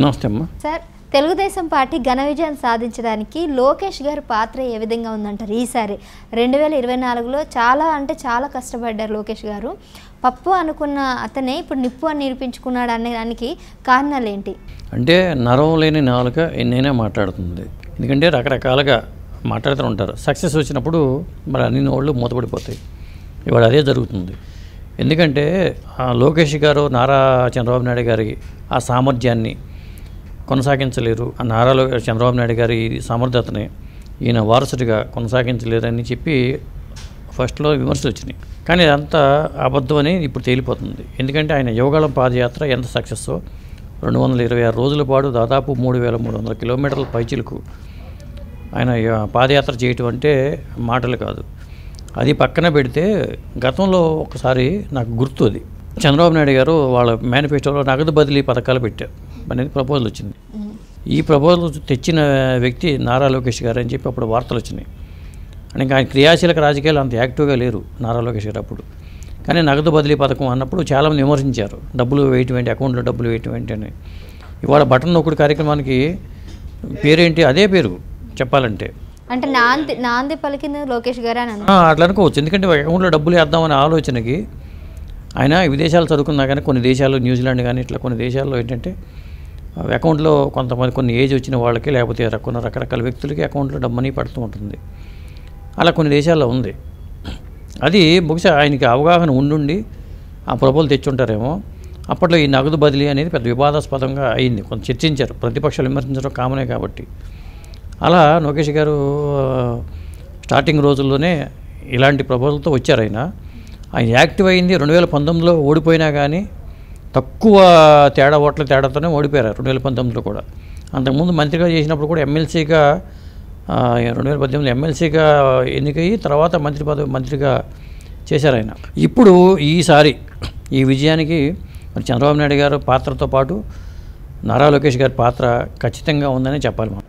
నమస్తే అమ్మా. Sir, Telugu Desam party ఘన విజయం సాధించడానికి లోకేష్ గారి పాత్ర ఏ విధంగా ఉందంటారు? ఈసారి 2024లో చాలా కష్టపడ్డారు లోకేష్ గారు. పప్పు అనుకున్న అతనే ఇప్పుడు నిప్పు అని నిరూపించుకున్నాడు అనే దానికి కారణాలు ఏంటి? అంటే నరం లేని నాలుక ఎన్నైనా మాట్లాడుతుంది. ఎందుకంటే రకరకాలుగా మాట్లాడుతూ ఉంటారు. సక్సెస్ వచ్చినప్పుడు మరి అన్ని నోళ్ళు మూతపడిపోతాయి. ఇవాళ అదే జరుగుతుంది. ఎందుకంటే లోకేష్ గారు నారా చంద్రబాబు నాయుడు గారి ఆ సామర్థ్యాన్ని కొనసాగించలేరు. ఆ చంద్రబాబు నాయుడు గారి సమర్థతని ఈయన వారసుడిగా కొనసాగించలేరని చెప్పి ఫస్ట్లో విమర్శలు వచ్చినాయి. కానీ అదంతా అబద్ధం అని ఇప్పుడు తేలిపోతుంది. ఎందుకంటే ఆయన యువగళం పాదయాత్ర ఎంత సక్సెస్సో 226 రోజుల పాటు దాదాపు 3300 కిలోమీటర్ల పైచిలకు ఆయన పాదయాత్ర చేయటం అంటే మాటలు కాదు. అది పక్కన పెడితే గతంలో ఒకసారి నాకు గుర్తు, అది చంద్రబాబు నాయుడు గారు వాళ్ళ మేనిఫెస్టోలో నగదు బదిలీ పథకాలు పెట్టారు అనేది ప్రపోజల్ వచ్చింది. ఈ ప్రపోజల్ తెచ్చిన వ్యక్తి నారా లోకేష్ గారు అని చెప్పి అప్పుడు వార్తలు వచ్చినాయి. అంటే ఇంకా ఆయన క్రియాశీలక రాజకీయాలు అంత యాక్టివ్గా లేరు నారా లోకేష్ గారు అప్పుడు. కానీ నగదు బదిలీ పథకం అన్నప్పుడు చాలామంది విమర్శించారు. డబ్బులు వేయటం ఏంటి, అకౌంట్లో డబ్బులు వేయటం ఏంటి అని. ఇవాళ బటన్ నొక్కుడు కార్యక్రమానికి పేరేంటి, అదే పేరు చెప్పాలంటే. అంటే నాంది పలికింది లోకేష్ గారు అని అట్లా అనుకోవచ్చు. ఎందుకంటే అకౌంట్లో డబ్బులు వేద్దామనే ఆలోచనకి ఆయన విదేశాలు చదువుకున్నా కానీ కొన్ని దేశాలు, న్యూజిలాండ్ కానీ ఇట్లా కొన్ని దేశాల్లో ఏంటంటే అకౌంట్లో కొంతమంది కొన్ని ఏజ్ వచ్చిన వాళ్ళకి లేకపోతే కొన్ని రకరకాల వ్యక్తులకి అకౌంట్లో మనీ పడుతూ ఉంటుంది. అలా కొన్ని దేశాల్లో ఉంది. అది బహుశా ఆయనకి అవగాహన ఉండి ఆ ప్రపోజల్ తెచ్చుంటారేమో. అప్పట్లో ఈ నగదు బదిలీ అనేది పెద్ద వివాదాస్పదంగా అయింది. కొంత చర్చించారు, ప్రతిపక్షాలు విమర్శించడం కామనే కాబట్టి. అలా లోకేష్ గారు స్టార్టింగ్ రోజుల్లోనే ఇలాంటి ప్రపోజల్తో వచ్చారు. ఆయన యాక్టివ్ అయింది 2019లో ఓడిపోయినా కానీ తక్కువ ఓట్ల తేడాతోనే ఓడిపోయారు 2019లో కూడా. అంతకుముందు మంత్రిగా చేసినప్పుడు కూడా ఎమ్మెల్సీగా 2018 ఎమ్మెల్సీగా ఎన్నికయ్యి తర్వాత మంత్రిగా చేశారు ఆయన. ఇప్పుడు ఈసారి ఈ విజయానికి మరి చంద్రబాబు నాయుడు గారు పాత్రతో పాటు నారా లోకేష్ గారి పాత్ర ఖచ్చితంగా ఉందని చెప్పాలి మనం.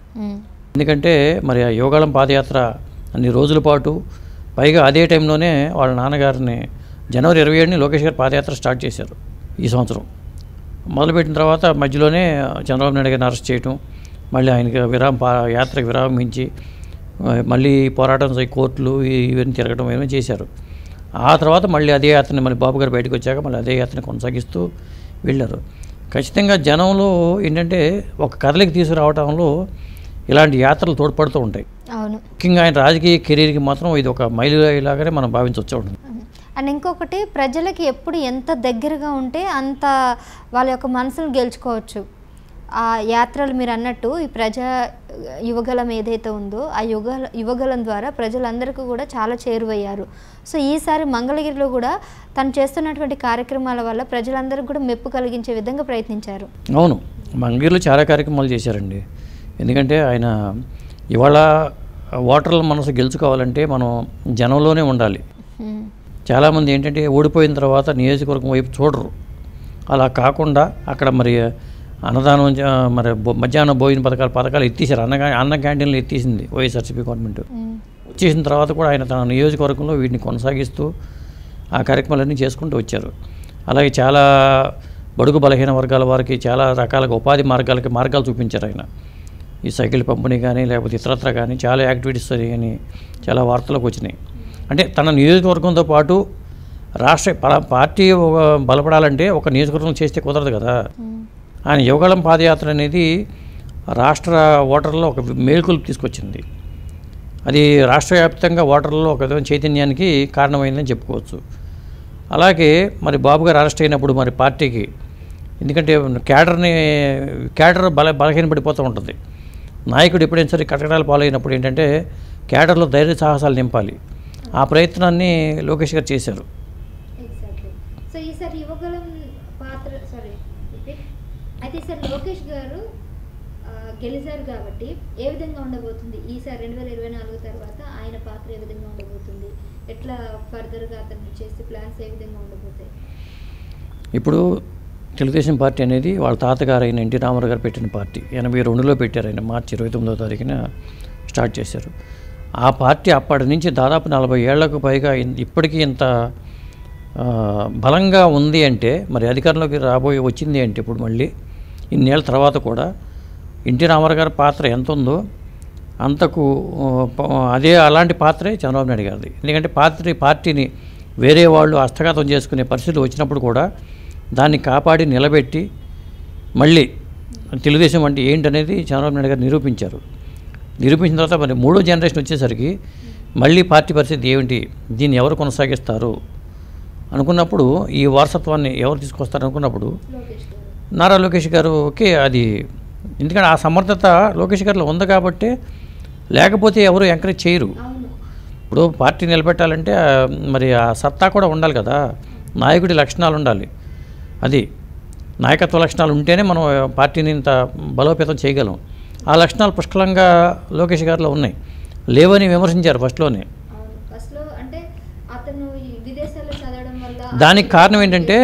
ఎందుకంటే మరి ఆ యోగాళం పాదయాత్ర అన్ని రోజుల పాటు, పైగా అదే టైంలోనే వాళ్ళ నాన్నగారిని జనవరి 27ని లోకేష్ గారి పాదయాత్ర స్టార్ట్ చేశారు. ఈ సంవత్సరం మొదలుపెట్టిన తర్వాత మధ్యలోనే చంద్రబాబు నాయుడు గారిని అరెస్ట్ చేయటం, మళ్ళీ ఆయనకి యాత్రకు విరామించి మళ్ళీ పోరాటం కోర్టులు ఇవన్నీ తిరగడం ఏమీ చేశారు. ఆ తర్వాత మళ్ళీ అదే యాత్రని మళ్ళీ బాబు గారు బయటకు వచ్చాక మళ్ళీ అదే యాత్రని కొనసాగిస్తూ వెళ్ళారు. ఖచ్చితంగా జనంలో ఏంటంటే ఒక కథలికి తీసుకురావడంలో ఇలాంటి యాత్రలు తోడ్పడుతూ ఉంటాయి. అవును, ముఖ్యంగా ఆయన రాజకీయ కెరీర్కి మాత్రం ఇది ఒక మైలురాయిలాగానే మనం భావించవచ్చు. అండ్ ఇంకొకటి, ప్రజలకి ఎప్పుడు ఎంత దగ్గరగా ఉంటే అంత వాళ్ళ యొక్క మనసును గెలుచుకోవచ్చు. ఆ యాత్రలు మీరు అన్నట్టు ఈ యువగలం ఏదైతే ఉందో ఆ యువగలం ద్వారా ప్రజలందరికీ కూడా చాలా చేరువయ్యారు. సో ఈసారి మంగళగిరిలో కూడా తను చేస్తున్నటువంటి కార్యక్రమాల వల్ల ప్రజలందరికీ కూడా మెప్పు కలిగించే విధంగా ప్రయత్నించారు. అవును, మంగళగిరిలో చాలా కార్యక్రమాలు చేశారండి. ఎందుకంటే ఆయన ఇవాళ ఓటర్ల మనసు గెలుచుకోవాలంటే మనం జనంలోనే ఉండాలి. చాలామంది ఏంటంటే ఓడిపోయిన తర్వాత నియోజకవర్గం వైపు చూడరు. అలా కాకుండా అక్కడ మరి అన్నదానం, మరి మధ్యాహ్న భోజన పథకాలు ఎత్తేసారు. అన్న క్యాంటీన్లు ఎత్తేసింది వైఎస్ఆర్సీపీ గవర్నమెంట్. వచ్చేసిన తర్వాత కూడా ఆయన తన నియోజకవర్గంలో వీటిని కొనసాగిస్తూ ఆ కార్యక్రమాలన్నీ చేసుకుంటూ వచ్చారు. అలాగే చాలా బడుగు బలహీన వర్గాల వారికి చాలా రకాలుగా ఉపాధి మార్గాలు చూపించారు ఆయన. ఈ సైకిల్ పంపిణీ కానీ లేకపోతే ఇతరత్ర కానీ చాలా యాక్టివిటీస్ కానీ చాలా వార్తలకు వచ్చినాయి. అంటే తన నియోజకవర్గంతో పాటు రాష్ట్ర పార్టీ బలపడాలంటే ఒక నియోజకవర్గం చేస్తే కుదరదు కదా. ఆయన యువగళం పాదయాత్ర అనేది రాష్ట్ర ఓటర్లలో ఒక మేలుకొలుపు తీసుకొచ్చింది. అది రాష్ట్ర వ్యాప్తంగా ఓటర్లలో ఒక విధమైన చైతన్యానికి కారణమైందని చెప్పుకోవచ్చు. అలాగే మరి బాబు గారు అరెస్ట్ అయినప్పుడు మరి పార్టీకి, ఎందుకంటే క్యాడర్ బలహీనపడిపోతూ ఉంటుంది. నాయకుడు ఎప్పుడైనా సరే కటకటాలు పాలైనప్పుడు ఏంటంటే క్యాడర్లో ధైర్య సాహసాలు నింపాలి. ఆ ప్రయత్నాన్ని లోకేష్ గారు చేశారు. సో ఈసారి యువగలం పాత్ర అయితే సార్ లోకేష్ గారు గెలిచారు కాబట్టి ఏ విధంగా ఉండబోతుంది ఈసారి 2024 తర్వాత ఆయన పాత్ర ఏ విధంగా ఉండబోతుంది? ఎట్లా ఫర్దర్గా అతను చేసే ప్లాన్స్ ఏ విధంగా ఉండబోతాయి? ఇప్పుడు తెలుగుదేశం పార్టీ అనేది వాళ్ళ తాతగారు అయిన ఎన్టీ రామారావు గారు పెట్టిన పార్టీ. 82లో పెట్టారు ఆయన. మార్చి 29వ తారీఖున స్టార్ట్ చేశారు. ఆ పార్టీ అప్పటి నుంచి దాదాపు 40 ఏళ్లకు పైగా ఇప్పటికీ ఇంత బలంగా ఉంది అంటే మరి అధికారంలోకి వచ్చింది అంటే ఇప్పుడు మళ్ళీ ఇన్నేళ్ళ తర్వాత కూడా ఎన్టీ రామారావు గారి పాత్ర ఎంత ఉందో అంతకు అదే అలాంటి పాత్రే చంద్రబాబు నాయుడు గారిది. ఎందుకంటే పార్టీని వేరే వాళ్ళు హస్తగతం చేసుకునే పరిస్థితులు వచ్చినప్పుడు కూడా దాన్ని కాపాడి నిలబెట్టి మళ్ళీ తెలుగుదేశం అంటే ఏంటనేది చంద్రబాబు నాయుడు గారు నిరూపించిన తర్వాత మరి మూడో జనరేషన్ వచ్చేసరికి మళ్ళీ పార్టీ పరిస్థితి ఏమిటి, దీన్ని ఎవరు కొనసాగిస్తారు అనుకున్నప్పుడు, ఈ వారసత్వాన్ని ఎవరు తీసుకొస్తారు అనుకున్నప్పుడు నారా లోకేష్ గారు ఓకే అది, ఎందుకంటే ఆ సమర్థత లోకేష్ గారిలో ఉంది కాబట్టి, లేకపోతే ఎవరు ఎంకరేజ్ చేయరు. ఇప్పుడు పార్టీ నిలబెట్టాలంటే మరి ఆ సత్తా కూడా ఉండాలి కదా, నాయకుడి లక్షణాలు ఉండాలి. అది నాయకత్వ లక్షణాలు ఉంటేనే మనం పార్టీని ఇంత బలోపేతం చేయగలం. ఆ లక్షణాలు పుష్కలంగా లోకేష్ గారిలో ఉన్నాయి, లేవని విమర్శించారు ఫస్ట్లోనే. దానికి కారణం ఏంటంటే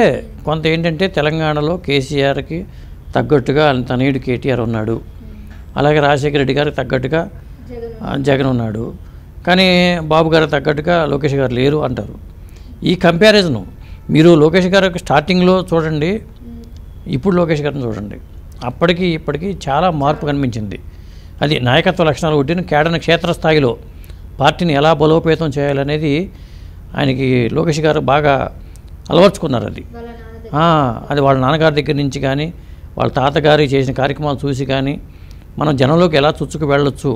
కొంత ఏంటంటే తెలంగాణలో కేసీఆర్కి తగ్గట్టుగా తనయుడు కేటీఆర్ ఉన్నాడు, అలాగే రాజశేఖర రెడ్డి గారికి తగ్గట్టుగా జగన్ ఉన్నాడు, కానీ బాబు గారికి తగ్గట్టుగా లోకేష్ గారు లేరు అంటారు. ఈ కంపారిజను మీరు లోకేష్ గారికి స్టార్టింగ్లో చూడండి, ఇప్పుడు లోకేష్ గారిని చూడండి, అప్పటికి ఇప్పటికీ చాలా మార్పు కనిపించింది. అది నాయకత్వ లక్షణాలు కొట్టిన కేడన క్షేత్రస్థాయిలో పార్టీని ఎలా బలోపేతం చేయాలనేది ఆయనకి లోకేష్ గారు బాగా అలవర్చుకున్నారు. అది వాళ్ళ నాన్నగారి దగ్గర నుంచి కానీ వాళ్ళ తాతగారి చేసిన కార్యక్రమాలు చూసి కానీ మనం జనంలోకి ఎలా చుచ్చుకు వెళ్ళొచ్చు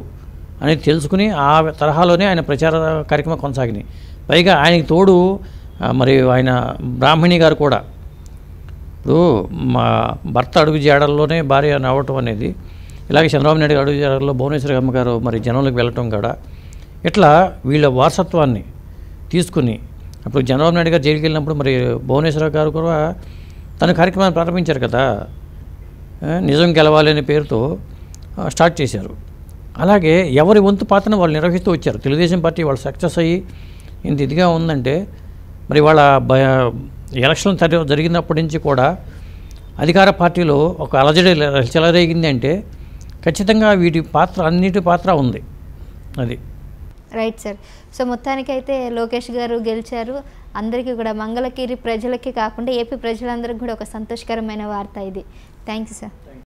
అనేది తెలుసుకుని ఆ తరహాలోనే ఆయన ప్రచార కార్యక్రమం కొనసాగినాయి. పైగా ఆయనకి తోడు మరి ఆయన బ్రాహ్మణి గారు కూడా, ఇప్పుడు మా భర్త అడుగు జాడల్లోనే భార్య నవ్వటం అనేది, ఇలాగే చంద్రబాబు నాయుడు అడుగు జాడల్లో భువనేశ్వరి అమ్మ గారు మరి జనంలోకి వెళ్ళటం కూడా, ఇట్లా వీళ్ళ వారసత్వాన్ని తీసుకుని అప్పుడు చంద్రబాబు నాయుడు గారు జైలుకి వెళ్ళినప్పుడు మరి భువనేశ్వర గారు కూడా తన కార్యక్రమాన్ని ప్రారంభించారు కదా, నిజం గెలవాలి అనే పేరుతో స్టార్ట్ చేశారు. అలాగే ఎవరి వంతు పాత్రను వాళ్ళు నిర్వహిస్తూ వచ్చారు. తెలుగుదేశం పార్టీ వాళ్ళు సక్సెస్ అయ్యి ఇంత ఇదిగా ఉందంటే మరి వాళ్ళ ఎలక్షన్ జరిగినప్పటి నుంచి కూడా అధికార పార్టీలో ఒక అలజడి చెలరేగింది అంటే ఖచ్చితంగా వీటి పాత్ర అన్నిటి పాత్ర ఉంది. అది రైట్ సార్. సో మొత్తానికైతే లోకేష్ గారు గెలిచారు. అందరికీ కూడా మంగళగిరి ప్రజలకి కాకుండా ఏపీ ప్రజలందరికీ కూడా ఒక సంతోషకరమైన వార్త ఇది. Thank you sir.